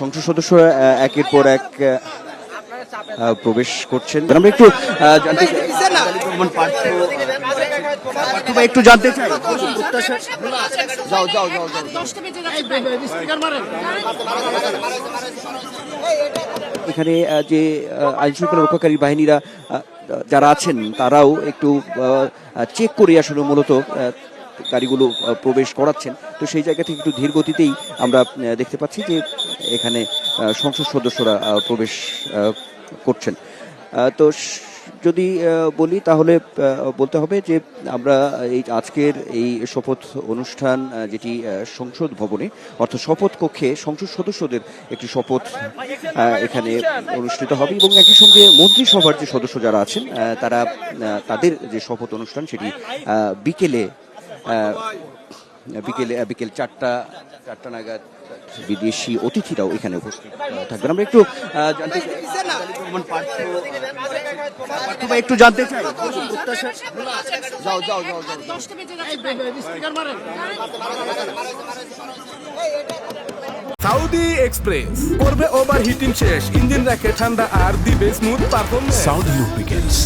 সংসদ সদস্যরা একের পর এক প্রবেশ করছেন। আমরা একটু জানতে একটু জানতে চাই যাও যাও যাও এখানে যে আইন শৃঙ্খলা রক্ষাকারী বাহিনীরা যারা আছেন তারাও একটু চেক করে আসলে মূলত গাড়িগুলো প্রবেশ করাচ্ছেন। তো সেই জায়গা থেকে একটু ধীর গতিতেই আমরা দেখতে পাচ্ছি যে এখানে সংসদ সদস্যরা প্রবেশ করছেন। তো যদি বলি তাহলে বলতে হবে যে আমরা এই আজকের এই শপথ অনুষ্ঠান যেটি সংসদ ভবনে অর্থাৎ শপথ কক্ষে সংসদ সদস্যদের একটি শপথ এখানে অনুষ্ঠিত হবে এবং একই সঙ্গে মন্ত্রিসভার যে সদস্য যারা আছেন তারা তাদের যে শপথ অনুষ্ঠান সেটি বিকেলে বিকেল চারটা নাগাদ বিদেশি অতিথিরাও এখানে উপস্থিত থাকবেন। আমরা একটু জানতে একটু জানতে চাই যাও যাও যাও সাউদি এক্সপ্রেস করবে ওভার হিটিং শেষ, ইঞ্জিন রাখে ঠান্ডা আর দিবে স্মুথ পারফরম্যান্স। Southee lubricants.